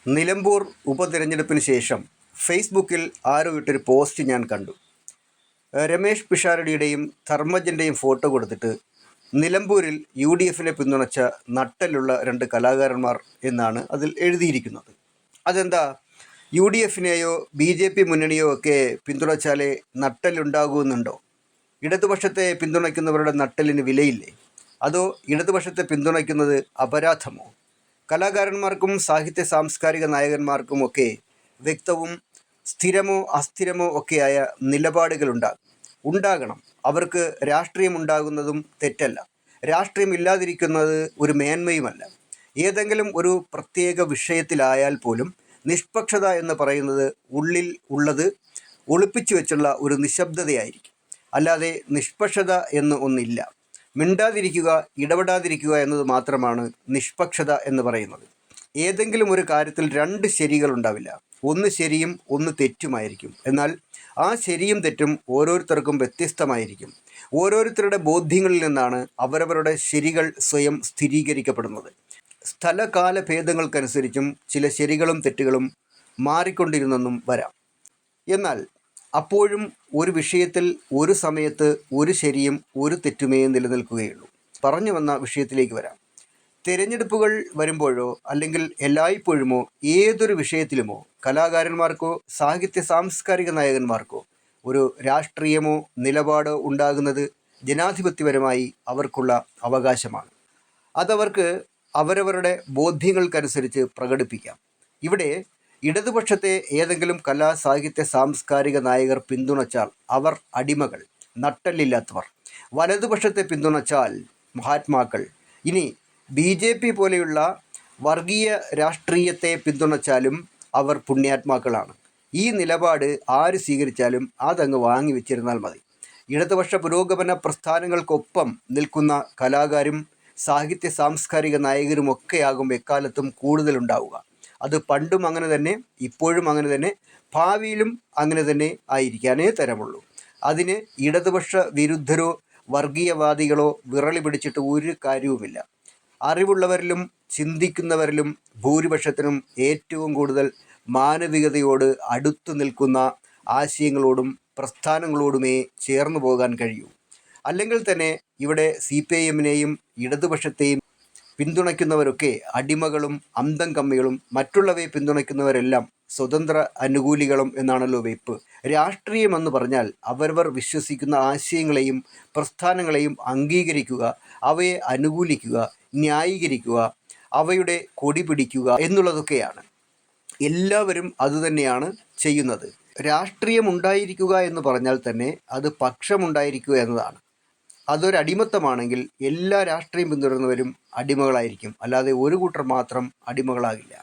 നിലമ്പൂർ ഉപതിരഞ്ഞെടുപ്പിന് ശേഷം ഫേസ്ബുക്കിൽ ആരോ ഇട്ടൊരു പോസ്റ്റ് ഞാൻ കണ്ടു. രമേഷ് പിഷാരടിയുടെയും ധർമ്മജൻ്റെയും ഫോട്ടോ കൊടുത്തിട്ട് നിലമ്പൂരിൽ UDFനെ പിന്തുണച്ച നട്ടലുള്ള 2 കലാകാരന്മാർ എന്നാണ് അതിൽ എഴുതിയിരിക്കുന്നത്. അതെന്താ, UDFനെയോ BJP മുന്നണിയോ ഒക്കെ പിന്തുണച്ചാലേ നട്ടലുണ്ടാകുമെന്നുണ്ടോ? ഇടതുപക്ഷത്തെ പിന്തുണയ്ക്കുന്നവരുടെ നട്ടലിന് വിലയില്ലേ? അതോ ഇടതുപക്ഷത്തെ പിന്തുണയ്ക്കുന്നത് അപരാധമോ? കലാകാരന്മാർക്കും സാഹിത്യ സാംസ്കാരിക നായകന്മാർക്കുമൊക്കെ വ്യക്തവും സ്ഥിരമോ അസ്ഥിരമോ ഒക്കെയായ നിലപാടുകളുണ്ടാകണം. അവർക്ക് രാഷ്ട്രീയമുണ്ടാകുന്നതും തെറ്റല്ല. രാഷ്ട്രീയമില്ലാതിരിക്കുന്നത് ഒരു മേന്മയുമല്ല. ഏതെങ്കിലും ഒരു പ്രത്യേക വിഷയത്തിലായാൽ പോലും നിഷ്പക്ഷത എന്ന് പറയുന്നത് ഉള്ളിൽ ഉള്ളത് ഒളിപ്പിച്ചു വെച്ചുള്ള ഒരു നിശബ്ദതയായിരിക്കും. അല്ലാതെ നിഷ്പക്ഷത എന്ന് ഒന്നില്ല. മിണ്ടാതിരിക്കുക, ഇടപെടാതിരിക്കുക എന്നത് മാത്രമാണ് നിഷ്പക്ഷത എന്ന് പറയുന്നത്. ഏതെങ്കിലും ഒരു കാര്യത്തിൽ 2 ശരികളുണ്ടാവില്ല. ഒന്ന് ശരിയും ഒന്ന് തെറ്റുമായിരിക്കും. എന്നാൽ ആ ശരിയും തെറ്റും ഓരോരുത്തർക്കും വ്യത്യസ്തമായിരിക്കും. ഓരോരുത്തരുടെ ബോധ്യങ്ങളിൽ നിന്നാണ് അവരവരുടെ ശരികൾ സ്വയം സ്ഥിരീകരിക്കപ്പെടുന്നത്. സ്ഥലകാല ഭേദങ്ങൾക്കനുസരിച്ചും ചില ശരികളും തെറ്റുകളും മാറിക്കൊണ്ടിരുന്നെന്നും വരാം. എന്നാൽ അപ്പോഴും ഒരു വിഷയത്തിൽ ഒരു സമയത്ത് ഒരു ശരിയും ഒരു തെറ്റുമേ നിലനിൽക്കുകയുള്ളൂ. പറഞ്ഞു വന്ന വിഷയത്തിലേക്ക് വരാം. തിരഞ്ഞെടുപ്പുകൾ വരുമ്പോഴോ അല്ലെങ്കിൽ എല്ലായ്പ്പോഴുമോ ഏതൊരു വിഷയത്തിലുമോ കലാകാരന്മാർക്കോ സാഹിത്യ സാംസ്കാരിക നായകന്മാർക്കോ ഒരു രാഷ്ട്രീയമോ നിലപാടോ ഉണ്ടാകുന്നത് ജനാധിപത്യപരമായി അവർക്കുള്ള അവകാശമാണ്. അതവർക്ക് അവരവരുടെ ബോധ്യങ്ങൾക്കനുസരിച്ച് പ്രകടിപ്പിക്കാം. ഇവിടെ ഇടതുപക്ഷത്തെ ഏതെങ്കിലും കലാ സാഹിത്യ സാംസ്കാരിക നായകർ പിന്തുണച്ചാൽ അവർ അടിമകൾ, നട്ടല്ലില്ലാത്തവർ. വലതുപക്ഷത്തെ പിന്തുണച്ചാൽ മഹാത്മാക്കൾ. ഇനി BJP പോലെയുള്ള വർഗീയ രാഷ്ട്രീയത്തെ പിന്തുണച്ചാലും അവർ പുണ്യാത്മാക്കളാണ്. ഈ നിലപാട് ആര് സ്വീകരിച്ചാലും അതങ്ങ് വാങ്ങി വെച്ചിരുന്നാൽ മതി. ഇടതുപക്ഷ പുരോഗമന പ്രസ്ഥാനങ്ങൾക്കൊപ്പം നിൽക്കുന്ന കലാകാരും സാഹിത്യ സാംസ്കാരിക നായകരുമൊക്കെയാകും എക്കാലത്തും കൂടുതലുണ്ടാവുക. അത് പണ്ടും അങ്ങനെ തന്നെ, ഇപ്പോഴും അങ്ങനെ തന്നെ, ഭാവിയിലും അങ്ങനെ തന്നെ ആയിരിക്കാനേ തരമുള്ളൂ. അതിന് ഇടതുപക്ഷ വിരുദ്ധരോ വർഗീയവാദികളോ വിറളി പിടിച്ചിട്ട് ഒരു കാര്യവുമില്ല. അറിവുള്ളവരിലും ചിന്തിക്കുന്നവരിലും ഭൂരിപക്ഷത്തിനും ഏറ്റവും കൂടുതൽ മാനവികതയോട് അടുത്തു നിൽക്കുന്ന ആശയങ്ങളോടും പ്രസ്ഥാനങ്ങളോടുമേ ചേർന്നു പോകാൻ കഴിയൂ. അല്ലെങ്കിൽ തന്നെ ഇവിടെ CPIMനെയും ഇടതുപക്ഷത്തെയും പിന്തുണയ്ക്കുന്നവരൊക്കെ അടിമകളും അന്തം കമ്മികളും മറ്റുള്ളവയെ പിന്തുണയ്ക്കുന്നവരെല്ലാം സ്വതന്ത്ര അനുകൂലികളും എന്നാണല്ലോ വെയ്പ്പ്. രാഷ്ട്രീയമെന്ന് പറഞ്ഞാൽ അവരവർ വിശ്വസിക്കുന്ന ആശയങ്ങളെയും പ്രസ്ഥാനങ്ങളെയും അംഗീകരിക്കുക, അവയെ അനുകൂലിക്കുക, ന്യായീകരിക്കുക, അവയുടെ കൊടി പിടിക്കുക എന്നുള്ളതൊക്കെയാണ്. എല്ലാവരും അതുതന്നെയാണ് ചെയ്യുന്നത്. രാഷ്ട്രീയമുണ്ടായിരിക്കുക എന്ന് പറഞ്ഞാൽ തന്നെ അത് പക്ഷമുണ്ടായിരിക്കുക എന്നതാണ്. അതൊരടിമത്തമാണെങ്കിൽ എല്ലാ രാഷ്ട്രീയം പിന്തുടരുന്നവരും അടിമകളായിരിക്കും. അല്ലാതെ ഒരു കൂട്ടർ മാത്രം അടിമകളാകില്ല.